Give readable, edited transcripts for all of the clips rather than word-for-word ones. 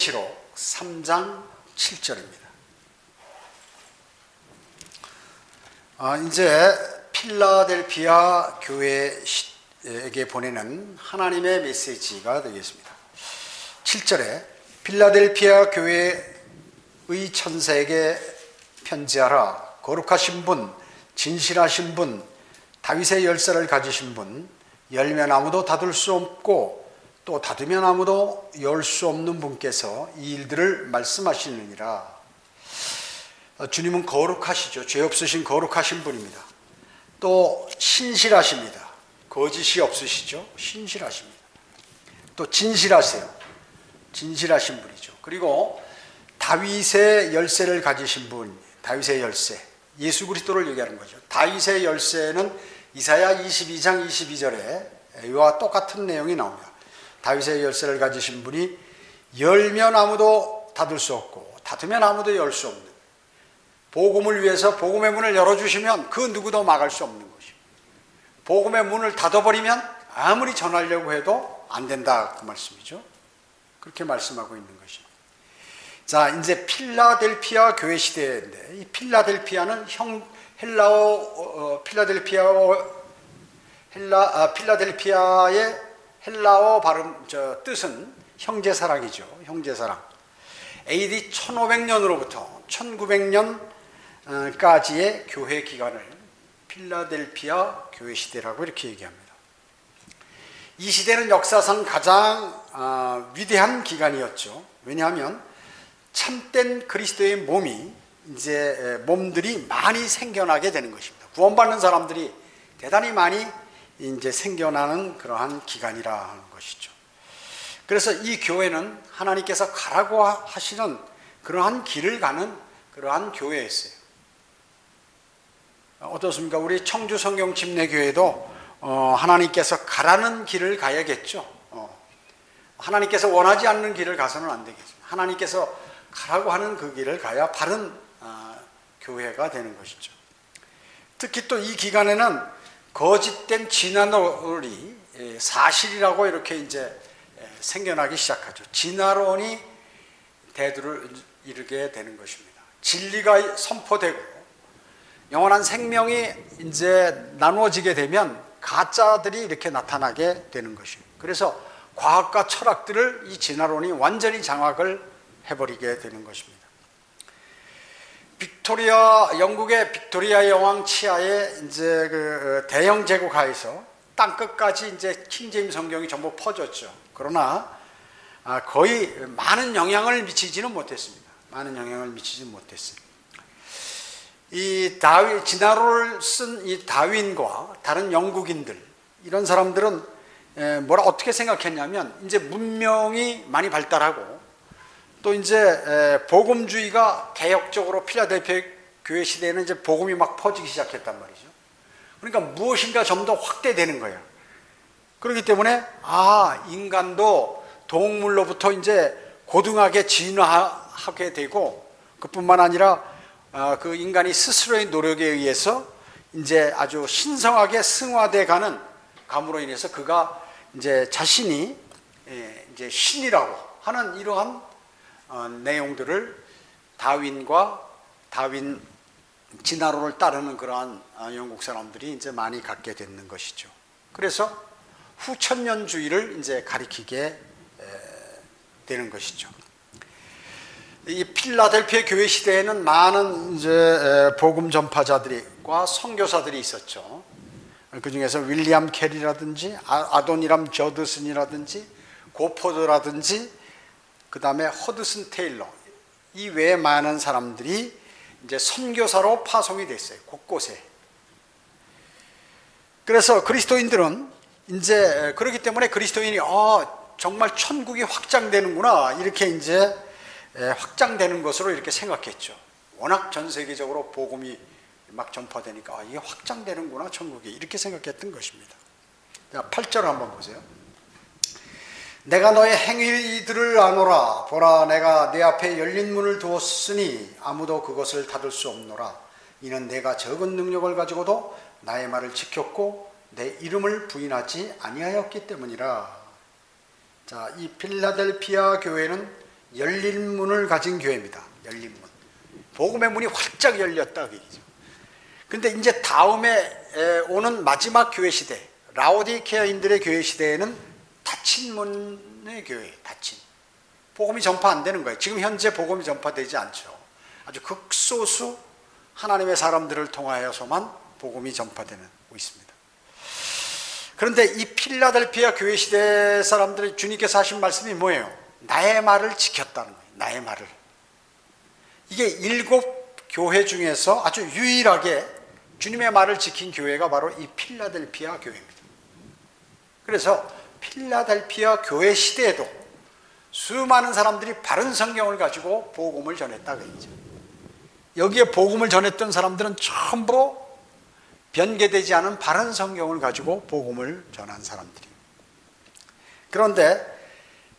계시록 3장 7절입니다. 이제 필라델피아 교회에게 보내는 하나님의 메시지가 되겠습니다. 7절에 필라델피아 교회의 천사에게 편지하라. 거룩하신 분, 진실하신 분, 다윗의 열쇠를 가지신 분, 열면 아무도 닫을 수 없고 또 닫으면 아무도 열 수 없는 분께서 이 일들을 말씀하시느니라. 주님은 거룩하시죠. 죄 없으신 거룩하신 분입니다. 또 신실하십니다. 거짓이 없으시죠. 신실하십니다. 또 진실하세요. 진실하신 분이죠. 그리고 다윗의 열쇠를 가지신 분, 다윗의 열쇠, 예수 그리스도를 얘기하는 거죠. 다윗의 열쇠는 이사야 22장 22절에 이와 똑같은 내용이 나옵니다. 다윗의 열쇠를 가지신 분이 열면 아무도 닫을 수 없고 닫으면 아무도 열 수 없는, 복음을 위해서 복음의 문을 열어주시면 그 누구도 막을 수 없는 것입니다. 복음의 문을 닫아버리면 아무리 전하려고 해도 안 된다, 그 말씀이죠. 그렇게 말씀하고 있는 것입니다. 자, 이제 필라델피아 교회 시대인데, 이 필라델피아는 필라델피아의 헬라어 발음, 뜻은 형제사랑이죠. 형제사랑. AD 1500년으로부터 1900년까지의 교회 기간을 필라델피아 교회 시대라고 이렇게 얘기합니다. 이 시대는 역사상 가장 위대한 기간이었죠. 왜냐하면 참된 그리스도의 몸들이 많이 생겨나게 되는 것입니다. 구원받는 사람들이 대단히 많이 이제 생겨나는 그러한 기간이라 하는 것이죠. 그래서 이 교회는 하나님께서 가라고 하시는 그러한 길을 가는 그러한 교회였어요. 어떻습니까? 우리 청주 성경 침례교회도 하나님께서 가라는 길을 가야겠죠. 하나님께서 원하지 않는 길을 가서는 안 되겠죠. 하나님께서 가라고 하는 그 길을 가야 바른 교회가 되는 것이죠. 특히 또 이 기간에는 거짓된 진화론이 사실이라고 이렇게 이제 생겨나기 시작하죠. 진화론이 대두를 이루게 되는 것입니다. 진리가 선포되고 영원한 생명이 이제 나누어지게 되면 가짜들이 이렇게 나타나게 되는 것입니다. 그래서 과학과 철학들을 이 진화론이 완전히 장악을 해버리게 되는 것입니다. 영국의 빅토리아 여왕 치하에 이제 그 대형 제국하에서 땅 끝까지 이제 킹제임스 성경이 전부 퍼졌죠. 그러나 거의 많은 영향을 미치지는 못했습니다. 많은 영향을 미치지 못했어요. 이 진화론을 쓴 이 다윈과 다른 영국인들, 이런 사람들은 어떻게 생각했냐면, 이제 문명이 많이 발달하고 또 이제 복음주의가 개혁적으로 필라델피아 교회 시대에는 이제 복음이 막 퍼지기 시작했단 말이죠. 그러니까 무엇인가 좀 더 확대되는 거예요. 그렇기 때문에 인간도 동물로부터 이제 고등하게 진화하게 되고, 그뿐만 아니라 그 인간이 스스로의 노력에 의해서 이제 아주 신성하게 승화돼 가는 감으로 인해서 그가 이제 자신이 이제 신이라고 하는 이러한 내용들을 다윈 진화론을 따르는 그러한 영국 사람들이 이제 많이 갖게 되는 것이죠. 그래서 후천년주의를 이제 가리키게 되는 것이죠. 이 필라델피아 교회 시대에는 많은 이제 복음 전파자들과 선교사들이 있었죠. 그 중에서 윌리엄 캐리라든지 아도니람 저드슨이라든지 고포드라든지, 그 다음에 허드슨 테일러, 이 외에 많은 사람들이 이제 선교사로 파송이 됐어요. 곳곳에. 그래서 그리스도인들은 이제 그렇기 때문에 그리스도인이 정말 천국이 확장되는구나, 이렇게 이제 확장되는 것으로 이렇게 생각했죠. 워낙 전 세계적으로 복음이 막 전파되니까 이게 확장되는구나, 천국이, 이렇게 생각했던 것입니다. 자, 8절 한번 보세요. 내가 너의 행위들을 아노라. 보라, 내가 내 앞에 열린 문을 두었으니 아무도 그것을 닫을 수 없노라. 이는 내가 적은 능력을 가지고도 나의 말을 지켰고 내 이름을 부인하지 아니하였기 때문이라. 자, 이 필라델피아 교회는 열린 문을 가진 교회입니다. 열린 문. 복음의 문이 활짝 열렸다 그 얘기죠. 근데 이제 다음에 오는 마지막 교회 시대, 라오디케아인들의 교회 시대에는 닫힌 문의 교회, 닫힌. 복음이 전파 안 되는 거예요. 지금 현재 복음이 전파되지 않죠. 아주 극소수 하나님의 사람들을 통하여서만 복음이 전파되고 있습니다. 그런데 이 필라델피아 교회 시대 사람들이 주님께서 하신 말씀이 뭐예요? 나의 말을 지켰다는 거예요. 나의 말을. 이게 7 교회 중에서 아주 유일하게 주님의 말을 지킨 교회가 바로 이 필라델피아 교회입니다. 그래서 필라델피아 교회 시대에도 수많은 사람들이 바른 성경을 가지고 복음을 전했다 그 얘기죠. 여기에 복음을 전했던 사람들은 전부 변개되지 않은 바른 성경을 가지고 복음을 전한 사람들이에요. 그런데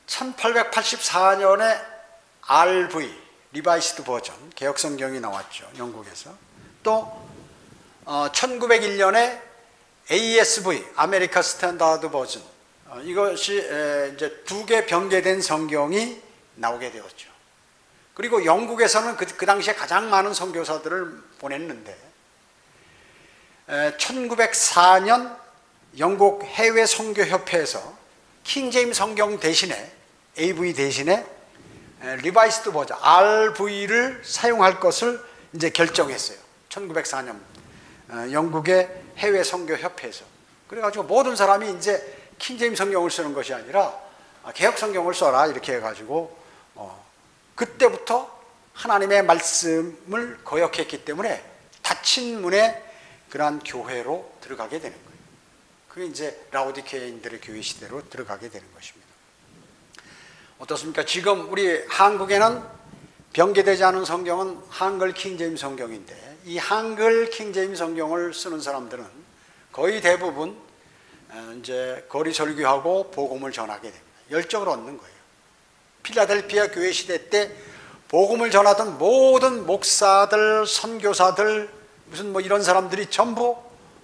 1884년에 RV, 리바이스드 버전, 개혁성경이 나왔죠. 영국에서. 또 1901년에 ASV, 아메리카 스탠다드 버전, 이것이 이제 2개 변개된 성경이 나오게 되었죠. 그리고 영국에서는 그 당시에 가장 많은 선교사들을 보냈는데 1904년 영국 해외 선교협회에서 킹제임스 성경 대신에 AV 대신에 리바이스드 버전 RV를 사용할 것을 이제 결정했어요. 1904년 영국의 해외 선교협회에서. 그래가지고 모든 사람이 이제 킹제임스 성경을 쓰는 것이 아니라 개혁 성경을 써라 이렇게 해가지고 그때부터 하나님의 말씀을 거역했기 때문에 닫힌 문의 그러한 교회로 들어가게 되는 거예요. 그게 이제 라오디케아인들의 교회 시대로 들어가게 되는 것입니다. 어떻습니까? 지금 우리 한국에는 변개되지 않은 성경은 한글 킹제임스 성경인데 이 한글 킹제임스 성경을 쓰는 사람들은 거의 대부분 이제 거리 설교하고 복음을 전하게 됩니다. 열정을 얻는 거예요. 필라델피아 교회 시대 때 복음을 전하던 모든 목사들, 선교사들, 무슨 뭐 이런 사람들이 전부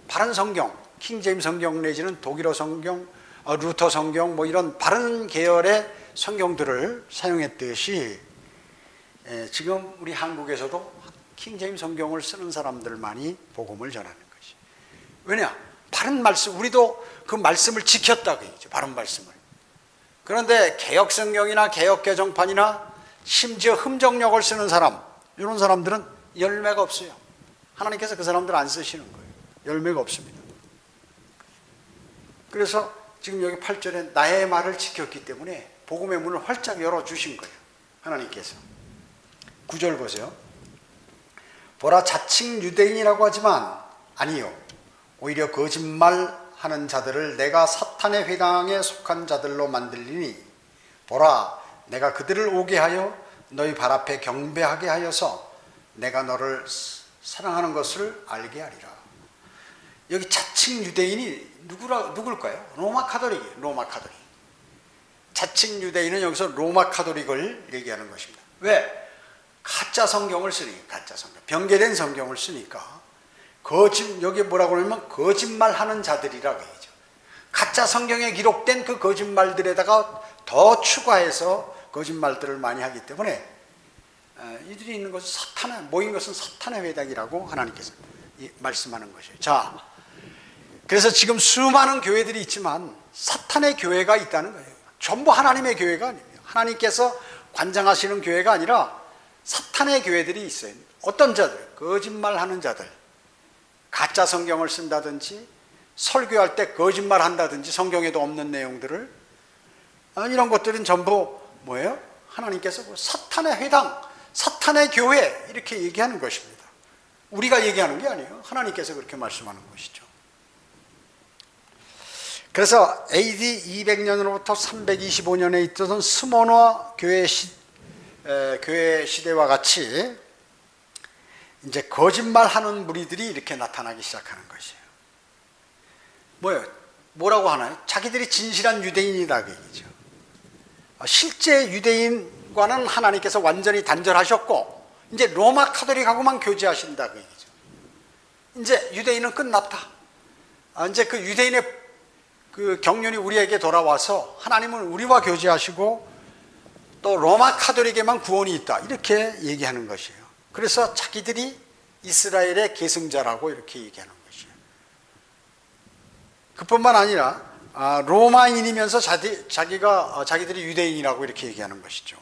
바른 성경, 킹제임스 성경 내지는 독일어 성경, 루터 성경 뭐 이런 바른 계열의 성경들을 사용했듯이 지금 우리 한국에서도 킹제임스 성경을 쓰는 사람들만이 복음을 전하는 것이. 왜냐? 바른 말씀, 우리도 그 말씀을 지켰다 그 얘기죠. 바른 말씀을. 그런데 개혁 성경이나 개혁 개정판이나 심지어 흠정역을 쓰는 사람, 이런 사람들은 열매가 없어요. 하나님께서 그 사람들 안 쓰시는 거예요. 열매가 없습니다. 그래서 지금 여기 8절에 나의 말을 지켰기 때문에 복음의 문을 활짝 열어주신 거예요. 하나님께서. 9절 보세요. 보라 자칭 유대인이라고 하지만 아니요. 오히려 거짓말하는 자들을 내가 사탄의 회당에 속한 자들로 만들리니 보라 내가 그들을 오게 하여 너희 발 앞에 경배하게 하여서 내가 너를 사랑하는 것을 알게 하리라. 여기 자칭 유대인이 누굴까요? 로마 카톨릭이에요. 로마 카톨릭. 자칭 유대인은 여기서 로마 카톨릭을 얘기하는 것입니다. 왜? 가짜 성경을 쓰니까, 가짜 성경, 변개된 성경을 쓰니까 여기 뭐라고 그러냐면 거짓말하는 자들이라고 얘기죠. 가짜 성경에 기록된 그 거짓말들에다가 더 추가해서 거짓말들을 많이 하기 때문에 이들이 있는 것은 모인 것은 사탄의 회당이라고 하나님께서 말씀하는 것이에요. 자, 그래서 지금 수많은 교회들이 있지만 사탄의 교회가 있다는 거예요. 전부 하나님의 교회가 아니에요. 하나님께서 관장하시는 교회가 아니라 사탄의 교회들이 있어요. 어떤 자들? 거짓말하는 자들. 가짜 성경을 쓴다든지 설교할 때 거짓말한다든지 성경에도 없는 내용들을 이런 것들은 전부 뭐예요? 하나님께서 사탄의 회당, 사탄의 교회 이렇게 얘기하는 것입니다. 우리가 얘기하는 게 아니에요. 하나님께서 그렇게 말씀하는 것이죠. 그래서 AD 200년으로부터 325년에 있던 스모나 교회 시대와 같이 이제 거짓말하는 무리들이 이렇게 나타나기 시작하는 것이에요. 뭐라고 하나요? 자기들이 진실한 유대인이다 그 얘기죠. 실제 유대인과는 하나님께서 완전히 단절하셨고 이제 로마 카톨릭하고만 교제하신다 그 얘기죠. 이제 유대인은 끝났다. 이제 그 유대인의 그 경륜이 우리에게 돌아와서 하나님은 우리와 교제하시고 또 로마 카톨릭에만 구원이 있다 이렇게 얘기하는 것이에요. 그래서 자기들이 이스라엘의 계승자라고 이렇게 얘기하는 것이에요. 그뿐만 아니라 로마인이면서 자기들이 유대인이라고 이렇게 얘기하는 것이죠.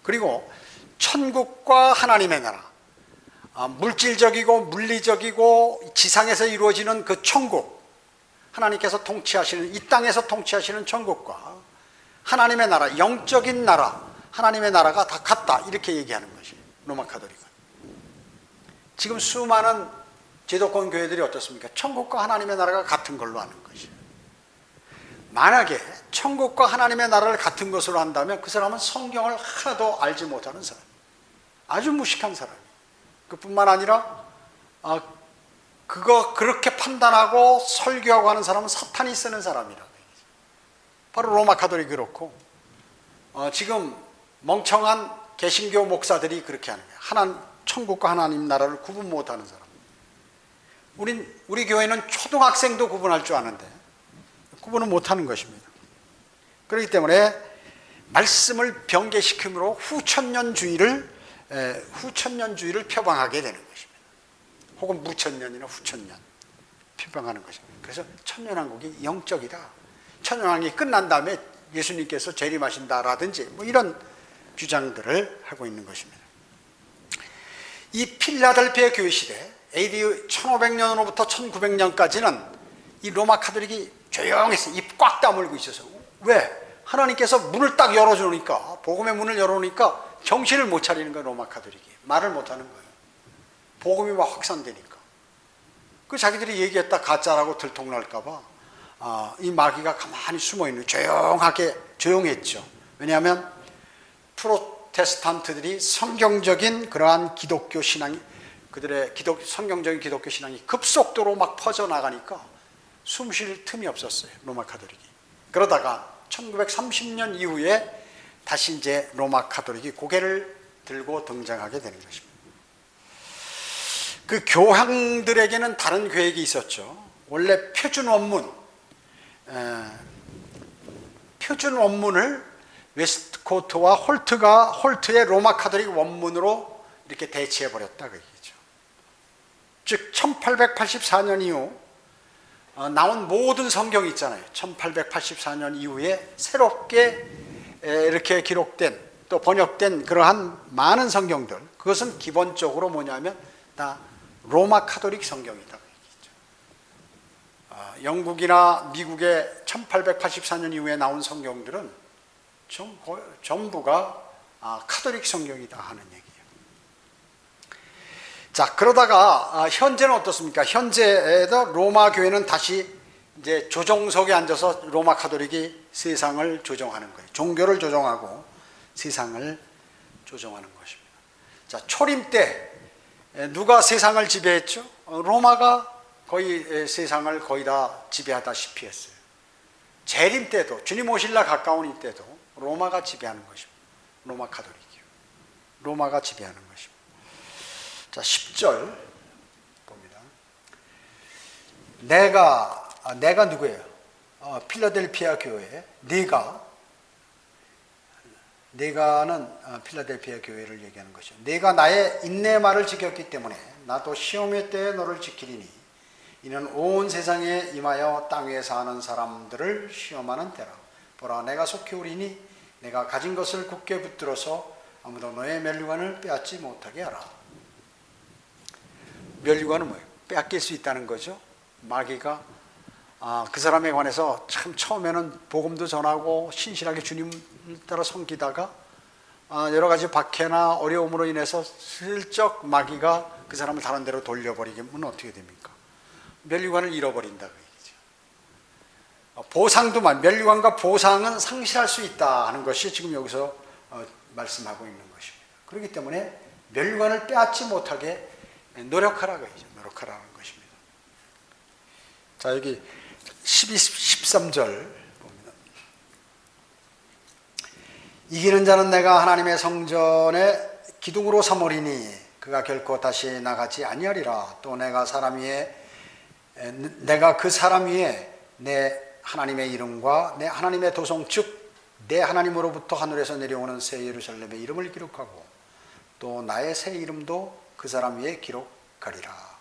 그리고 천국과 하나님의 나라, 물질적이고 물리적이고 지상에서 이루어지는 그 천국, 하나님께서 통치하시는 이 땅에서 통치하시는 천국과 하나님의 나라, 영적인 나라, 하나님의 나라가 다 같다 이렇게 얘기하는 것이에요. 로마 카톨릭은. 지금 수많은 기독권 교회들이 어떻습니까? 천국과 하나님의 나라가 같은 걸로 아는 것이에요. 만약에 천국과 하나님의 나라를 같은 것으로 한다면 그 사람은 성경을 하나도 알지 못하는 사람, 아주 무식한 사람이에요. 그뿐만 아니라 그렇게 판단하고 설교하고 하는 사람은 사탄이 쓰는 사람이라고 얘기죠. 바로 로마 카톨릭이 그렇고 지금 멍청한 개신교 목사들이 그렇게 하는 거예요. 천국과 하나님 나라를 구분 못하는 사람. 우리 교회는 초등학생도 구분할 줄 아는데 구분을 못하는 것입니다. 그렇기 때문에 말씀을 변개시킴으로 후천년주의를 표방하게 되는 것입니다. 혹은 무천년이나 후천년 표방하는 것입니다. 그래서 천년왕국이 영적이다. 천년왕국이 끝난 다음에 예수님께서 재림하신다라든지 뭐 이런 주장들을 하고 있는 것입니다. 이 필라델피아 교회 시대 AD 1500년으로부터 1900년까지는 이 로마 카톨릭이 조용했어요. 입 꽉 다물고 있어서. 왜? 하나님께서 문을 딱 열어주니까, 복음의 문을 열어놓으니까 정신을 못 차리는 거예요. 로마 카톨릭이 말을 못하는 거예요. 복음이 막 확산되니까. 그 자기들이 얘기했다 가짜라고 들통날까 봐 이 마귀가 가만히 숨어있는, 조용했죠. 왜냐하면 프로테스탄트들이 성경적인 그러한 기독교 신앙이, 그들의 성경적인 기독교 신앙이 급속도로 막 퍼져나가니까 숨 쉴 틈이 없었어요. 로마 카톨릭이. 그러다가 1930년 이후에 다시 이제 로마 카톨릭이 고개를 들고 등장하게 되는 것입니다. 그 교황들에게는 다른 계획이 있었죠. 원래 표준 원문을 웨스트코트와 홀트의 로마 카톨릭 원문으로 이렇게 대체해 버렸다 그 얘기죠. 즉 1884년 이후 나온 모든 성경이 있잖아요. 1884년 이후에 새롭게 이렇게 기록된 또 번역된 그러한 많은 성경들, 그것은 기본적으로 뭐냐면 다 로마 카톨릭 성경이다 그 얘기죠. 영국이나 미국의 1884년 이후에 나온 성경들은 전부가 카톨릭 성경이다 하는 얘기예요. 자, 그러다가 현재는 어떻습니까? 현재에도 로마 교회는 다시 이제 조정석에 앉아서 로마 카톨릭이 세상을 조정하는 거예요. 종교를 조정하고 세상을 조정하는 것입니다. 자, 초림 때 누가 세상을 지배했죠? 로마가 거의 세상을 거의 다 지배하다시피 했어요. 재림 때도, 주님 오실 날 가까운 이때도 로마가 지배하는 것입니다. 로마 카톨릭이요. 로마가 지배하는 것입니다. 자, 10절 봅니다. 내가 누구예요? 필라델피아 교회. 내가는 필라델피아 교회를 얘기하는 것이죠. 내가 나의 인내 말을 지켰기 때문에 나도 시험의 때에 너를 지키리니 이는 온 세상에 임하여 땅 위에 사는 사람들을 시험하는 때라. 보라, 내가 속히 오리니 내가 가진 것을 굳게 붙들어서 아무도 너의 면류관을 빼앗지 못하게 하라. 면류관은 뭐예요? 빼앗길 수 있다는 거죠. 마귀가 그 사람에 관해서 참 처음에는 복음도 전하고 신실하게 주님을 따라 섬기다가 여러 가지 박해나 어려움으로 인해서 슬쩍 마귀가 그 사람을 다른 데로 돌려버리면 어떻게 됩니까? 면류관을 잃어버린다 그 얘기죠. 보상도 면류관과 보상은 상실할 수 있다 하는 것이 지금 여기서 말씀하고 있는 것입니다. 그렇기 때문에 면류관을 빼앗지 못하게 노력하라고 얘기죠. 노력하라는 것입니다. 자, 여기 13절 봅니다. 이기는 자는 내가 하나님의 성전에 기둥으로 삼으리니 그가 결코 다시 나가지 아니하리라. 또 내가 그 사람 위에 내 하나님의 이름과 내 하나님의 도성 즉 내 하나님으로부터 하늘에서 내려오는 새 예루살렘의 이름을 기록하고 또 나의 새 이름도 그 사람 위에 기록하리라.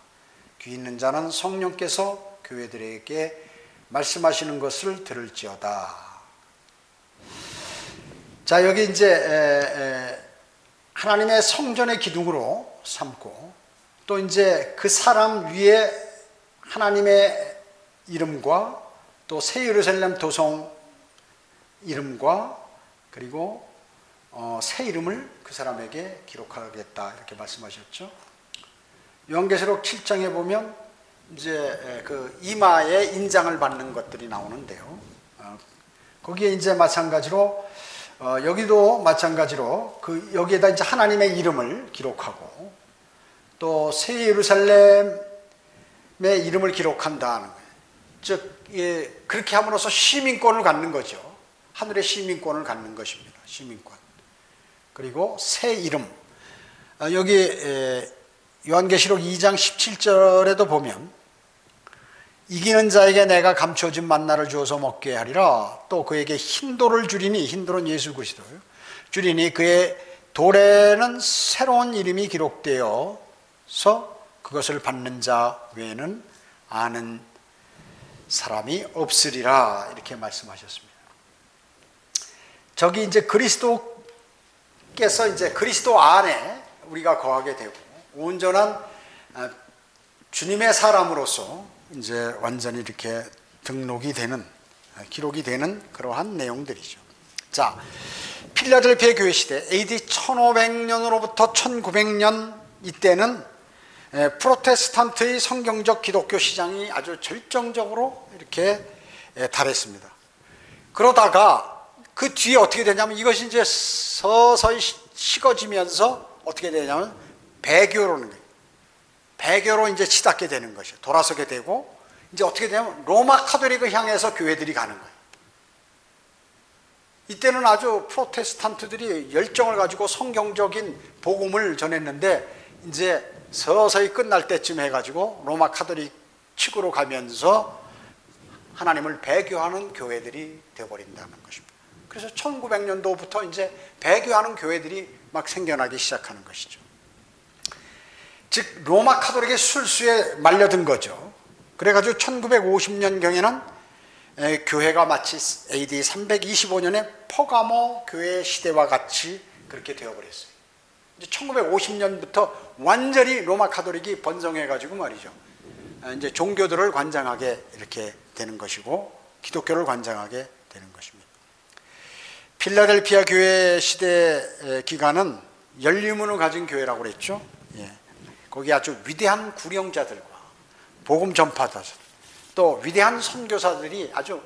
귀 있는 자는 성령께서 교회들에게 말씀하시는 것을 들을지어다. 자, 여기 이제 하나님의 성전의 기둥으로 삼고 또 이제 그 사람 위에 하나님의 이름과 또 새 예루살렘 도성 이름과 그리고 새 이름을 그 사람에게 기록하겠다 이렇게 말씀하셨죠. 요한계시록 7장에 보면 이제 그 이마에 인장을 받는 것들이 나오는데요. 거기에 이제 마찬가지로 여기도 마찬가지로 그 여기에다 이제 하나님의 이름을 기록하고 또 새 예루살렘의 이름을 기록한다는 거예요. 즉 그렇게 함으로써 시민권을 갖는 거죠. 하늘의 시민권을 갖는 것입니다. 시민권. 그리고 새 이름. 여기 요한계시록 2장 17절에도 보면 이기는 자에게 내가 감춰진 만나를 주어서 먹게 하리라. 또 그에게 흰돌을 주리니, 흰돌은 예수 그리스도예요. 주리니 그의 돌에는 새로운 이름이 기록되어서 그것을 받는 자 외에는 아는 사람이 없으리라. 이렇게 말씀하셨습니다. 저기 이제 그리스도께서 이제 그리스도 안에 우리가 거하게 되고 온전한 주님의 사람으로서 이제 완전히 이렇게 등록이 되는, 기록이 되는 그러한 내용들이죠. 자, 필라델피아 교회 시대 AD 1500년으로부터 1900년 이때는 프로테스탄트의 성경적 기독교 시장이 아주 절정적으로 이렇게 달했습니다. 그러다가 그 뒤에 어떻게 되냐면 이것이 이제 서서히 식어지면서 어떻게 되냐면 배교로는 거예요. 배교로 이제 치닫게 되는 것이에요. 돌아서게 되고 이제 어떻게 되냐면 로마 카톨릭을 향해서 교회들이 가는 거예요. 이때는 아주 프로테스탄트들이 열정을 가지고 성경적인 복음을 전했는데 이제 서서히 끝날 때쯤 해가지고 로마 카톨릭 측으로 가면서 하나님을 배교하는 교회들이 되어버린다는 것입니다. 그래서 1900년도부터 이제 배교하는 교회들이 막 생겨나기 시작하는 것이죠. 즉 로마 카톨릭의 술수에 말려든 거죠. 그래가지고 1950년경에는 교회가 마치 AD 325년에 퍼가모 교회 시대와 같이 그렇게 되어버렸어요. 이제 1950년부터 완전히 로마 카톨릭이 번성해가지고 말이죠. 이제 종교들을 관장하게 이렇게 되는 것이고 기독교를 관장하게 되는 것입니다. 필라델피아 교회 시대 기간은 연립문을 가진 교회라고 그랬죠. 거기 아주 위대한 구령자들과 복음 전파자들 또 위대한 선교사들이 아주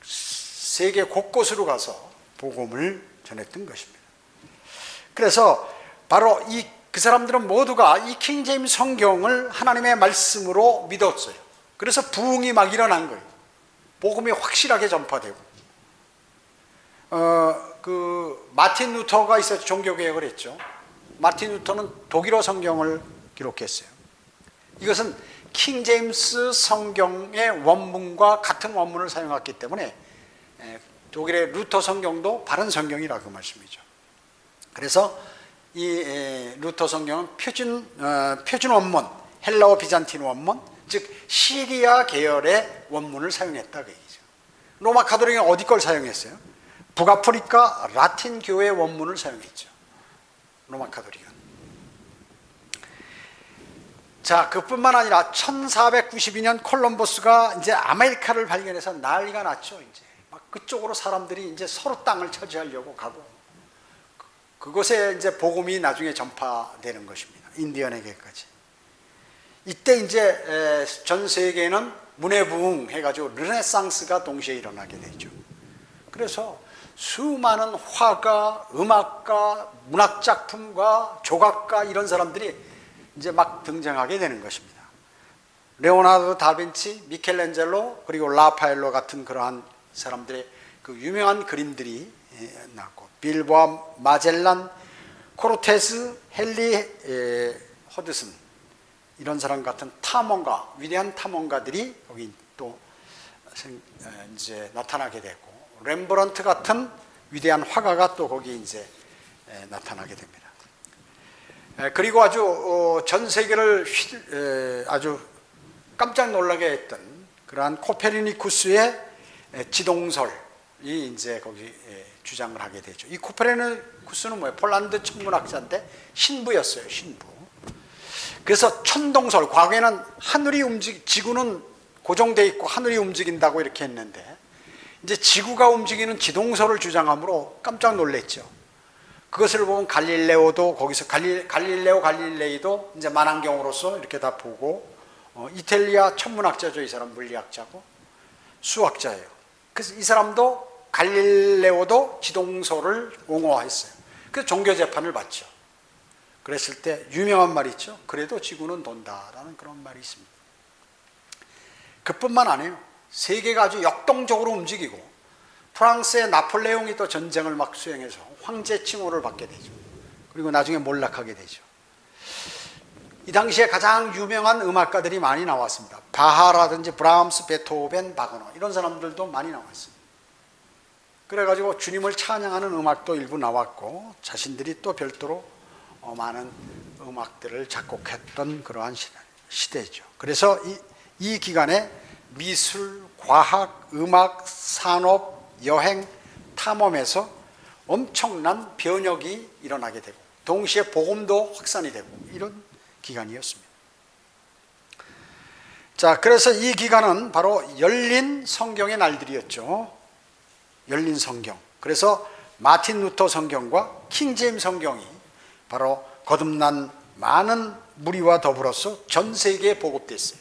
세계 곳곳으로 가서 복음을 전했던 것입니다. 그래서 바로 그 사람들은 모두가 이 킹 제임스 성경을 하나님의 말씀으로 믿었어요. 그래서 부흥이 막 일어난 거예요. 복음이 확실하게 전파되고 그 마틴 루터가 있어서 종교개혁을 했죠. 마틴 루터는 독일어 성경을 기록했어요. 이것은 킹 제임스 성경의 원문과 같은 원문을 사용했기 때문에 독일의 루터 성경도 바른 성경이라 그 말씀이죠. 그래서 이 루터 성경은 표준 원문, 헬라어 비잔틴 원문, 즉 시리아 계열의 원문을 사용했다 그 얘기죠. 로마 카톨릭은 어디 걸 사용했어요? 북아프리카 라틴 교회 원문을 사용했죠. 로마 카톨릭은. 자, 그뿐만 아니라 1492년 콜럼버스가 이제 아메리카를 발견해서 난리가 났죠. 이제 막 그쪽으로 사람들이 이제 서로 땅을 차지하려고 가고 그곳에 이제 복음이 나중에 전파되는 것입니다. 인디언에게까지. 이때 이제 전 세계는 문해부흥 해가지고 르네상스가 동시에 일어나게 되죠. 그래서 수많은 화가, 음악가, 문학작품가, 조각가 이런 사람들이 이제 막 등장하게 되는 것입니다. 레오나르도 다빈치, 미켈란젤로 그리고 라파엘로 같은 그러한 사람들의 그 유명한 그림들이 나왔고 빌보아 마젤란, 코르테스, 헨리 허드슨 이런 사람 같은 탐험가, 위대한 탐험가들이 여기 또 이제 나타나게 됐고 렘브란트 같은 위대한 화가가 또 거기 이제 나타나게 됩니다. 그리고 아주 전 세계를 아주 깜짝 놀라게 했던 그러한 코페르니쿠스의 지동설이 이제 거기 주장을 하게 되죠. 이 코페르니쿠스는 뭐예요? 폴란드 천문학자인데 신부였어요. 신부. 그래서 천동설, 과거에는 지구는 고정되어 있고 하늘이 움직인다고 이렇게 했는데 이제 지구가 움직이는 지동설을 주장함으로 깜짝 놀랐죠. 그것을 보면 갈릴레오도 거기서 갈릴레이도 이제 만안경으로서 이렇게 다 보고 이탈리아 천문학자죠. 이 사람 물리학자고 수학자예요. 그래서 이 사람도 갈릴레오도 지동설을 옹호했어요. 그래서 종교 재판을 받죠. 그랬을 때 유명한 말이 있죠. 그래도 지구는 돈다라는 그런 말이 있습니다. 그뿐만 아니에요. 세계가 아주 역동적으로 움직이고 프랑스의 나폴레옹이 또 전쟁을 막 수행해서 황제 칭호를 받게 되죠. 그리고 나중에 몰락하게 되죠. 이 당시에 가장 유명한 음악가들이 많이 나왔습니다. 바하라든지 브람스, 베토벤, 바그너 이런 사람들도 많이 나왔습니다. 그래가지고 주님을 찬양하는 음악도 일부 나왔고 자신들이 또 별도로 많은 음악들을 작곡했던 그러한 시대죠. 그래서 이 기간에 미술, 과학, 음악, 산업, 여행, 탐험에서 엄청난 변혁이 일어나게 되고 동시에 복음도 확산이 되고 이런 기간이었습니다. 자, 그래서 이 기간은 바로 열린 성경의 날들이었죠. 열린 성경. 그래서 마틴 루터 성경과 킹제임 성경이 바로 거듭난 많은 무리와 더불어서 전 세계에 보급됐어요.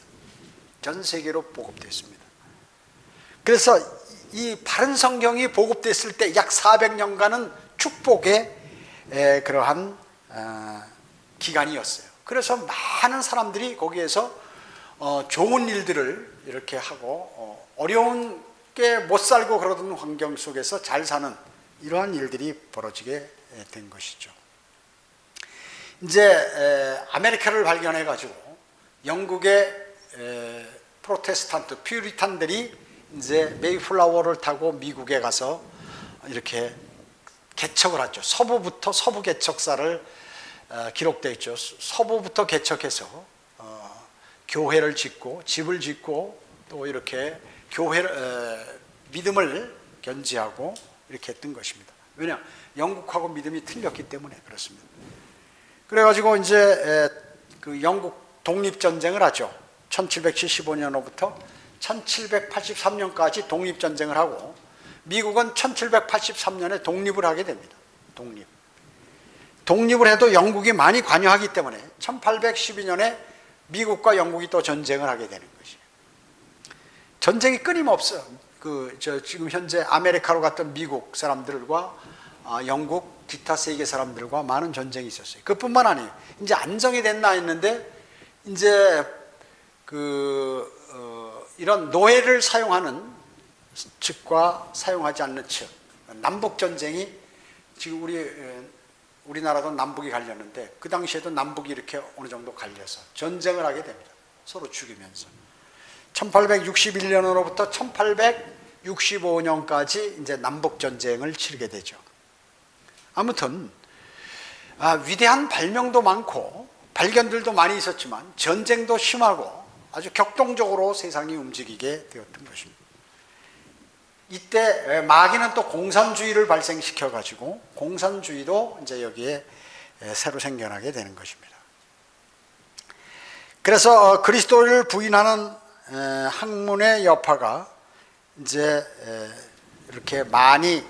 전 세계로 보급됐습니다. 그래서 이 바른 성경이 보급됐을 때 약 400년간은 축복의 그러한 기간이었어요. 그래서 많은 사람들이 거기에서 좋은 일들을 이렇게 하고 어려운 게 못 살고 그러던 환경 속에서 잘 사는 이러한 일들이 벌어지게 된 것이죠. 이제 아메리카를 발견해 가지고 영국의 프로테스탄트 퓨리탄들이 이제 메이플라워를 타고 미국에 가서 이렇게 개척을 하죠. 서부부터 서부 개척사를 기록되어 있죠. 서부부터 개척해서 교회를 짓고 집을 짓고 또 이렇게 믿음을 견지하고 이렇게 했던 것입니다. 왜냐? 영국하고 믿음이 틀렸기 때문에 그렇습니다. 그래가지고 이제 그 영국 독립전쟁을 하죠. 1775년부터 1783년까지 독립전쟁을 하고 미국은 1783년에 독립을 하게 됩니다. 독립을 해도 영국이 많이 관여하기 때문에 1812년에 미국과 영국이 또 전쟁을 하게 되는 것이에요. 전쟁이 끊임없어요. 지금 현재 아메리카로 갔던 미국 사람들과 영국 기타 세계 사람들과 많은 전쟁이 있었어요. 그뿐만 아니에요. 이제 안정이 됐나 했는데 이제 이런 노예를 사용하는 측과 사용하지 않는 측, 남북 전쟁이 지금 우리나라도 남북이 갈렸는데 그 당시에도 남북이 이렇게 어느 정도 갈려서 전쟁을 하게 됩니다. 서로 죽이면서 1861년으로부터 1865년까지 이제 남북 전쟁을 치르게 되죠. 아무튼 위대한 발명도 많고 발견들도 많이 있었지만 전쟁도 심하고 아주 격동적으로 세상이 움직이게 되었던 것입니다. 이때 마귀는 또 공산주의를 발생시켜 가지고 공산주의도 이제 여기에 새로 생겨나게 되는 것입니다. 그래서 그리스도를 부인하는 학문의 여파가 이제 이렇게 많이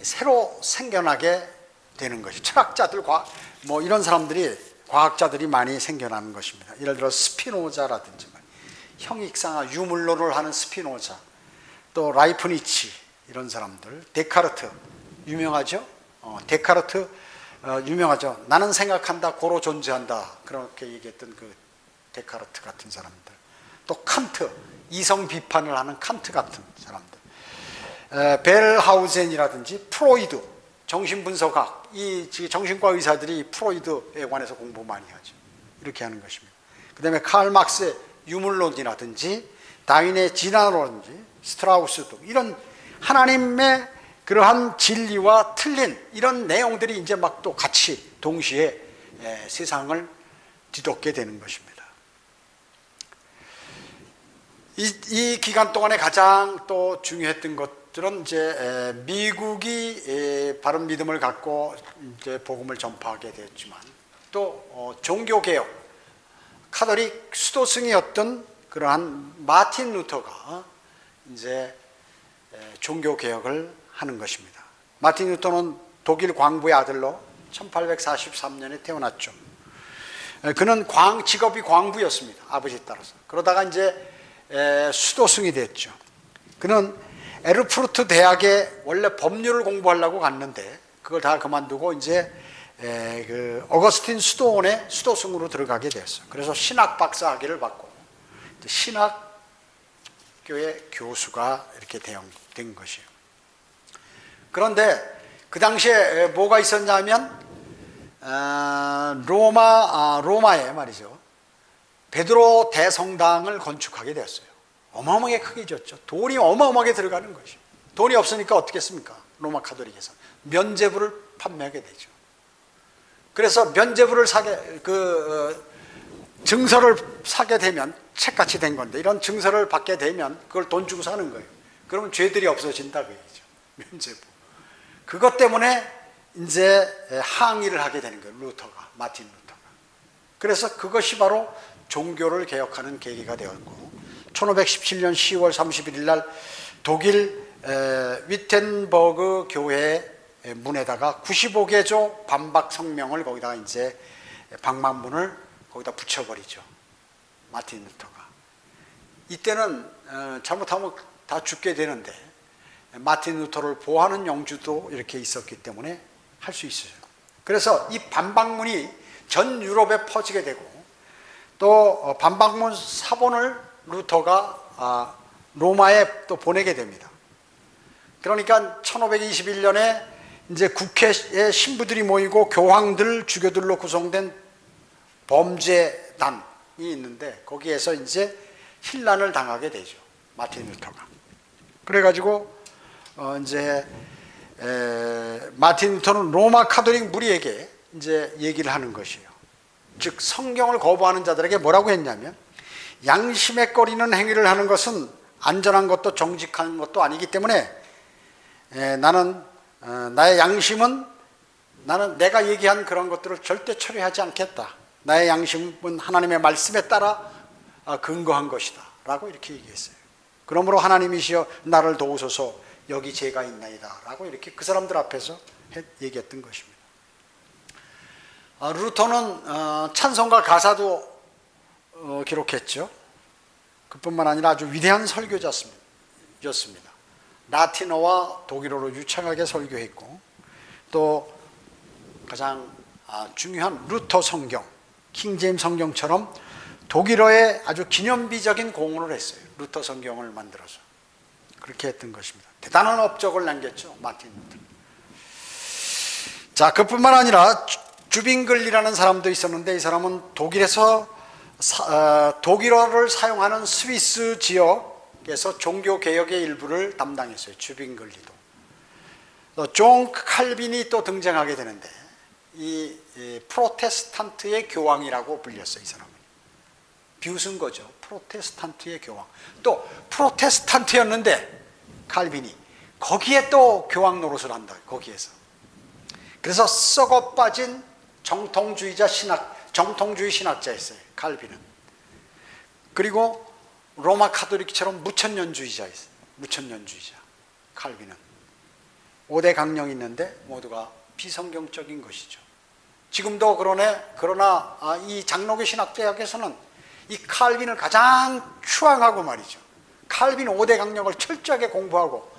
새로 생겨나게 되는 것이 철학자들과 뭐 이런 사람들이 과학자들이 많이 생겨나는 것입니다. 예를 들어 스피노자라든지 형익상학 유물론을 하는 스피노자, 또 라이프니치 이런 사람들, 데카르트 유명하죠. 데카르트 유명하죠. 나는 생각한다, 고로 존재한다 그렇게 얘기했던 그 데카르트 같은 사람들, 또 칸트 이성 비판을 하는 칸트 같은 사람들, 벨하우젠이라든지 프로이드 정신분석학, 이 정신과 의사들이 프로이드에 관해서 공부 많이 하죠. 이렇게 하는 것입니다. 그 다음에 칼 막스의 유물론이라든지 다윈의 진화론이라든지 스트라우스 등 이런 하나님의 그러한 진리와 틀린 이런 내용들이 이제 막 또 같이 동시에 세상을 뒤덮게 되는 것입니다. 이 기간 동안에 가장 또 중요했던 것들은 이제 미국이 바른 믿음을 갖고 이제 복음을 전파하게 되었지만 또 종교개혁, 카톨릭 수도승이었던 그러한 마틴 루터가 이제 종교개혁을 하는 것입니다. 마틴 루터는 독일 광부의 아들로 1843년에 태어났죠. 그는 직업이 광부였습니다. 아버지 따라서. 그러다가 이제 수도승이 됐죠. 그는 에르푸르트 대학에 원래 법률을 공부하려고 갔는데 그걸 다 그만두고 이제 그 어거스틴 수도원의 수도승으로 들어가게 되었어요. 그래서 신학 박사 학위를 받고 신학교의 교수가 이렇게 된 것이에요. 그런데 그 당시에 뭐가 있었냐면 로마에 말이죠, 베드로 대성당을 건축하게 되었어요. 어마어마하게 크게 지었죠. 돈이 어마어마하게 들어가는 것이죠. 돈이 없으니까 어떻게 했습니까? 로마 카톨릭에서 면죄부를 판매하게 되죠. 그래서 면죄부를 증서를 사게 되면 책같이 된 건데 이런 증서를 받게 되면 그걸 돈 주고 사는 거예요. 그러면 죄들이 없어진다 그 얘기죠. 면죄부. 그것 때문에 이제 항의를 하게 되는 거예요. 마틴 루터가. 그래서 그것이 바로 종교를 개혁하는 계기가 되었고 1517년 10월 31일 날 독일 위텐버그 교회 문에다가 95개조 반박 성명을 거기다가 이제 방망문을 거기다 붙여버리죠. 마틴 루터가. 이때는 잘못하면 다 죽게 되는데 마틴 루터를 보호하는 영주도 이렇게 있었기 때문에 할 수 있어요. 그래서 이 반박문이 전 유럽에 퍼지게 되고 또 반박문 사본을 루터가 로마에 또 보내게 됩니다. 그러니까 1521년에 이제 국회에 신부들이 모이고 교황들, 주교들로 구성된 범죄단이 있는데 거기에서 이제 힐난을 당하게 되죠. 마틴 루터가. 그래가지고 이제 마틴 루터는 로마 카톨릭 무리에게 이제 얘기를 하는 것이에요. 즉 성경을 거부하는 자들에게 뭐라고 했냐면 양심에 꺼리는 행위를 하는 것은 안전한 것도 정직한 것도 아니기 때문에 나는 나의 양심은 나는 내가 얘기한 그런 것들을 절대 처리하지 않겠다. 나의 양심은 하나님의 말씀에 따라 근거한 것이다 라고 이렇게 얘기했어요. 그러므로 하나님이시여 나를 도우소서 여기 죄가 있나이다 라고 이렇게 그 사람들 앞에서 얘기했던 것입니다. 루터는 찬송가 가사도 기록했죠. 그뿐만 아니라 아주 위대한 설교자였습니다. 라틴어와 독일어로 유창하게 설교했고 또 가장 중요한 루터 성경, 킹제임스 성경처럼 독일어에 아주 기념비적인 공헌을 했어요. 루터 성경을 만들어서 그렇게 했던 것입니다. 대단한 업적을 남겼죠, 마틴 루터. 자, 그뿐만 아니라 주빙글이라는 사람도 있었는데 이 사람은 독일에서 독일어를 사용하는 스위스 지역에서 종교 개혁의 일부를 담당했어요. 주빙글리도. 존 칼빈이 또 등장하게 되는데 이 프로테스탄트의 교황이라고 불렸어요. 이 사람은 비웃은 거죠. 프로테스탄트의 교황. 또 프로테스탄트였는데 칼빈이 거기에 또 교황 노릇을 한다. 거기에서. 그래서 썩어 빠진 정통주의 신학자였어요. 칼빈은. 그리고 로마 카톨릭처럼 무천년주의자였어요. 무천년주의자. 칼빈은. 5대 강령이 있는데 모두가 비성경적인 것이죠. 지금도 그러나 이 장로교 신학대학에서는 이 칼빈을 가장 추앙하고 말이죠. 칼빈 5대 강령을 철저하게 공부하고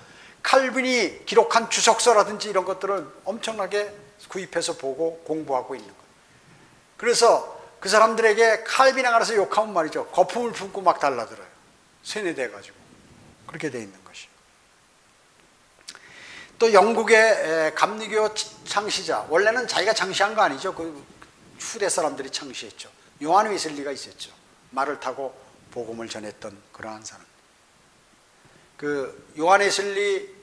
칼빈이 기록한 주석서라든지 이런 것들을 엄청나게 구입해서 보고 공부하고 있는 거예요. 그래서 그 사람들에게 칼빈에 가서 욕하면 말이죠. 거품을 품고 막 달라들어요. 세뇌돼가지고. 그렇게 돼 있는 것이에요. 또 영국의 감리교 창시자, 원래는 자기가 창시한 거 아니죠. 그 후대 사람들이 창시했죠. 요한 웨슬리가 있었죠. 말을 타고 복음을 전했던 그러한 사람. 그 요한 웨슬리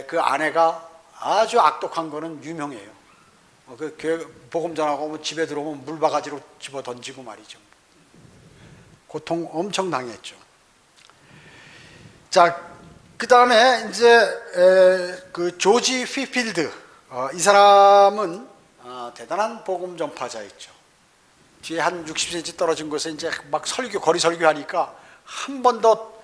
그 아내가 아주 악독한 거는 유명해요. 그 교회 복음 전하고 집에 들어오면 물바가지로 집어 던지고 말이죠. 고통 엄청 당했죠. 자, 그 다음에 이제 그 조지 휘필드, 이 사람은 대단한 복음 전파자였죠. 뒤에 한 60cm 떨어진 곳에 이제 막 거리 설교하니까 한 번 더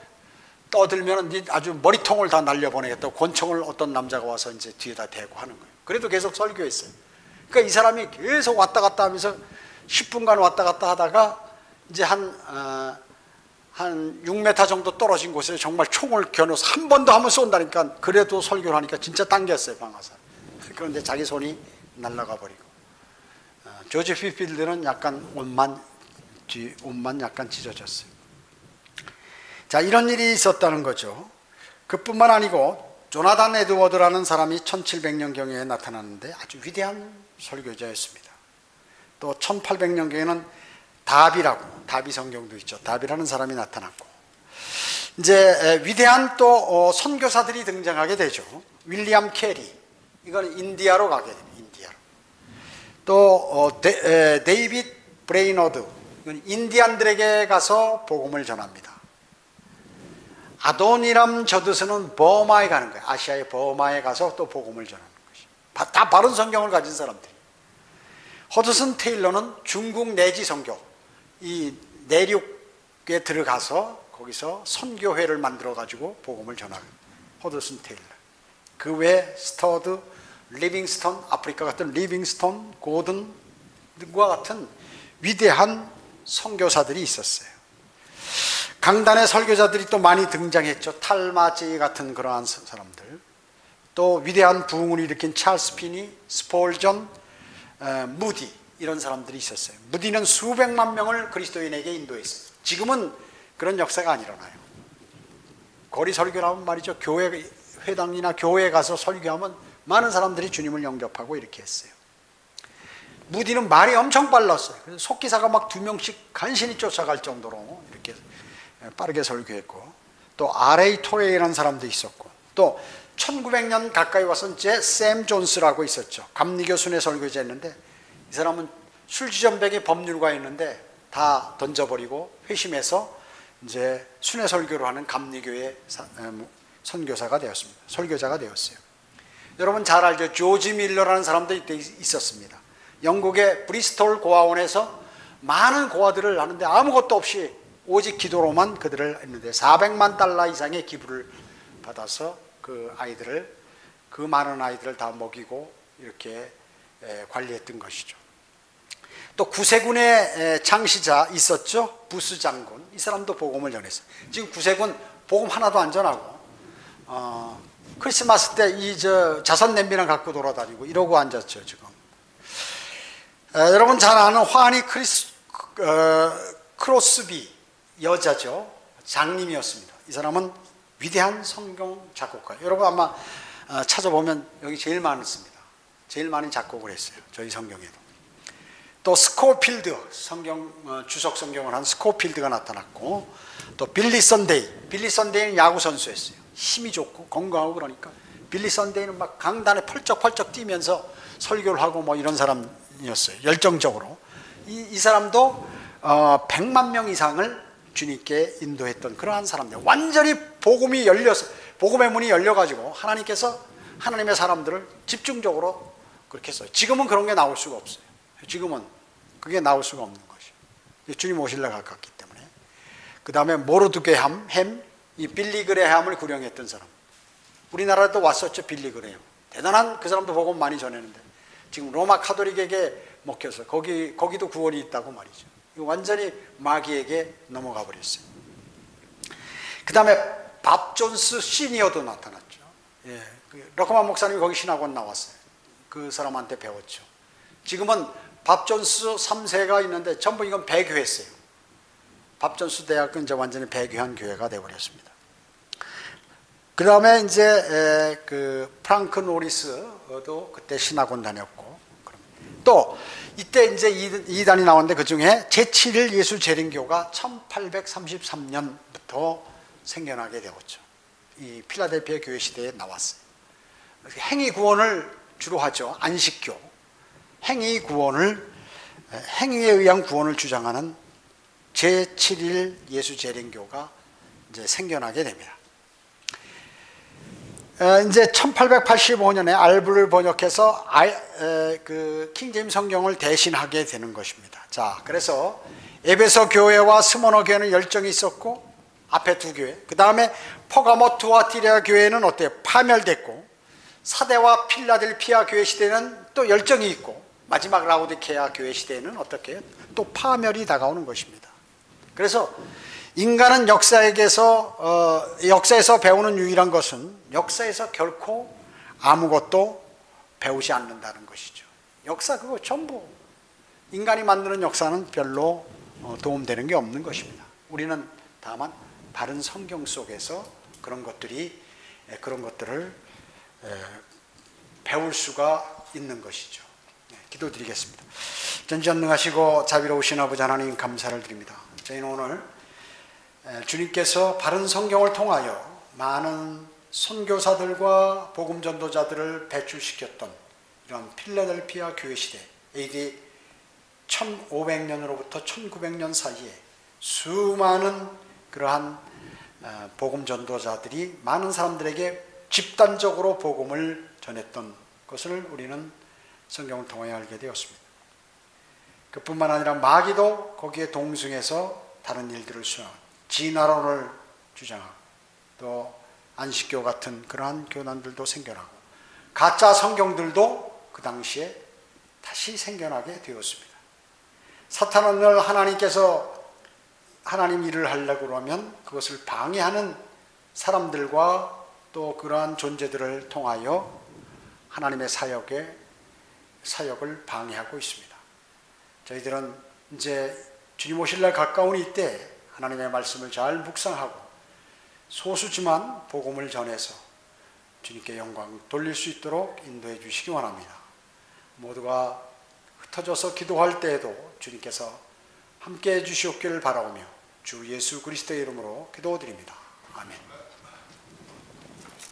떠들면 아주 머리통을 다 날려보내겠다고 권총을 어떤 남자가 와서 이제 뒤에다 대고 하는 거예요. 그래도 계속 설교했어요. 그러니까 이 사람이 계속 왔다 갔다 하면서 10분간 왔다 갔다 하다가 이제 한 6m 정도 떨어진 곳에 정말 총을 겨누어서 한 번 더 하면 쏜다니까. 그래도 설교를 하니까 진짜 당겼어요, 방아쇠. 그런데 자기 손이 날아가 버리고. 조지 휘필드는 약간 옷만 약간 찢어졌어요. 자, 이런 일이 있었다는 거죠. 그뿐만 아니고 조나단 에드워드라는 사람이 1700년경에 나타났는데 아주 위대한 설교자였습니다. 또 1800년경에는 다비 성경도 있죠. 다비라는 사람이 나타났고, 이제 위대한 또 선교사들이 등장하게 되죠. 윌리엄 캐리, 이건 인디아로 가게 됩니다. 인디아로. 또 데이빗 브레이너드, 이건 인디안들에게 가서 복음을 전합니다. 아도니람 저드스는 버마에 가는 거예요. 아시아의 버마에 가서 또 복음을 전하는 것이. 다 바른 성경을 가진 사람들이. 허드슨 테일러는 중국 내지 선교, 이 내륙에 들어가서 거기서 선교회를 만들어 가지고 복음을 전하는 허드슨 테일러. 그 외에 스터드, 리빙스턴, 아프리카 같은 리빙스턴, 고든과 같은 위대한 선교사들이 있었어요. 강단의 설교자들이 또 많이 등장했죠. 탈마지 같은 그러한 사람들. 또 위대한 부흥을 일으킨 찰스 피니, 스폴전, 무디, 이런 사람들이 있었어요. 무디는 수백만 명을 그리스도인에게 인도했어요. 지금은 그런 역사가 안 일어나요. 거리 설교를 하면 말이죠, 교회 회당이나 교회에 가서 설교하면 많은 사람들이 주님을 영접하고 이렇게 했어요. 무디는 말이 엄청 빨랐어요. 그래서 속기사가 막 2명씩 간신히 쫓아갈 정도로 이렇게 빠르게 설교했고, 또 R.A. 토레이라는 사람도 있었고, 또 1900년 가까이 와서 이제 샘 존스라고 있었죠. 감리교 순회 설교자였는데, 이 사람은 술지전백의 법률가였는데 다 던져버리고 회심해서 이제 순회 설교를 하는 감리교의 선교사가 되었습니다. 설교자가 되었어요. 여러분 잘 알죠? 조지 밀러라는 사람도 이때 있었습니다. 영국의 브리스톨 고아원에서 많은 고아들을 하는데 아무것도 없이 오직 기도로만 그들을 했는데 400만 달러 이상의 기부를 받아서 그 많은 아이들을 다 먹이고 이렇게 관리했던 것이죠. 또 구세군의 창시자 있었죠. 부스 장군. 이 사람도 복음을 전했어요. 지금 구세군 복음 하나도 안 전하고 크리스마스 때 자선 냄비나 갖고 돌아다니고 이러고 앉았죠 지금. 여러분 잘 아는 화니 크로스비 여자죠. 장님이었습니다. 이 사람은 위대한 성경 작곡가. 여러분 아마 찾아보면 여기 제일 많습니다. 제일 많은 작곡을 했어요. 저희 성경에도. 또 스코필드, 주석 성경을 한 스코필드가 나타났고, 또 빌리 선데이. 빌리 선데이는 야구 선수였어요. 힘이 좋고 건강하고 그러니까 빌리 선데이는 막 강단에 펄쩍펄쩍 뛰면서 설교를 하고 뭐 이런 사람이었어요. 열정적으로. 이 사람도 100만 명 이상을 주님께 인도했던 그러한 사람들. 완전히 복음의 문이 열려가지고 하나님께서 하나님의 사람들을 집중적으로 그렇게 했어요. 지금은 그런 게 나올 수가 없어요. 지금은 그게 나올 수가 없는 것이. 주님 오실래 가깝기 때문에. 그 다음에 모르드게햄, 이 빌리 그레함을 구령했던 사람. 우리나라에도 왔었죠, 빌리 그레함. 대단한 그 사람도 복음 많이 전했는데 지금 로마 카톨릭에게 먹혀서 거기도 구원이 있다고 말이죠. 완전히 마귀에게 넘어가 버렸어요. 그 다음에 밥 존스 시니어도 나타났죠. 러커만 목사님이 거기 신학원 나왔어요. 그 사람한테 배웠죠. 지금은 밥 존스 3세가 있는데 전부 이건 배교했어요. 밥 존스 대학은 이제 완전히 배교한 교회가 되어버렸습니다. 그 다음에 이제 프랑크 노리스도 그때 신학원 다녔고, 또 이때 이제 이단이 나왔는데 그 중에 제7일 예수 재림교가 1833년부터 생겨나게 되었죠. 이 필라델피아 교회 시대에 나왔어요. 행위 구원을 주로 하죠. 안식교. 행위 구원을, 행위에 의한 구원을 주장하는 제7일 예수 재림교가 이제 생겨나게 됩니다. 이제 1885년에 알부를 번역해서 킹제임 성경을 대신하게 되는 것입니다. 자, 그래서 에베소 교회와 스모너 교회는 열정이 있었고, 앞에 두 교회, 그 다음에 퍼가모 투아티라 교회는 어때요? 파멸됐고, 사대와 필라델피아 교회 시대는 또 열정이 있고, 마지막 라우디케아 교회 시대에는 어떻게 해요? 또 파멸이 다가오는 것입니다. 그래서 인간은 역사에서 배우는 유일한 것은 역사에서 결코 아무것도 배우지 않는다는 것이죠. 역사 그거 전부, 인간이 만드는 역사는 별로 도움되는 게 없는 것입니다. 우리는 다만 바른 성경 속에서 그런 것들을 배울 수가 있는 것이죠. 기도드리겠습니다. 전지전능하시고 자비로우신 아버지 하나님, 감사를 드립니다. 저희는 오늘 주님께서 바른 성경을 통하여 많은 선교사들과 복음 전도자들을 배출시켰던 이런 필라델피아 교회 시대, AD 1500년으로부터 1900년 사이에 수많은 그러한 복음 전도자들이 많은 사람들에게 집단적으로 복음을 전했던 것을 우리는 성경을 통하여 알게 되었습니다. 그뿐만 아니라 마귀도 거기에 동승해서 다른 일들을 수행하고, 진화론을 주장하고, 또 안식교 같은 그러한 교단들도 생겨나고, 가짜 성경들도 그 당시에 다시 생겨나게 되었습니다. 사탄은 늘 하나님께서 하나님 일을 하려고 하면 그것을 방해하는 사람들과 또 그러한 존재들을 통하여 하나님의 사역을 방해하고 있습니다. 저희들은 이제 주님 오실 날 가까운 이때 하나님의 말씀을 잘 묵상하고 소수지만 복음을 전해서 주님께 영광 돌릴 수 있도록 인도해 주시기 원합니다. 모두가 흩어져서 기도할 때에도 주님께서 함께해 주시옵기를 바라오며 주 예수 그리스도의 이름으로 기도드립니다. 아멘.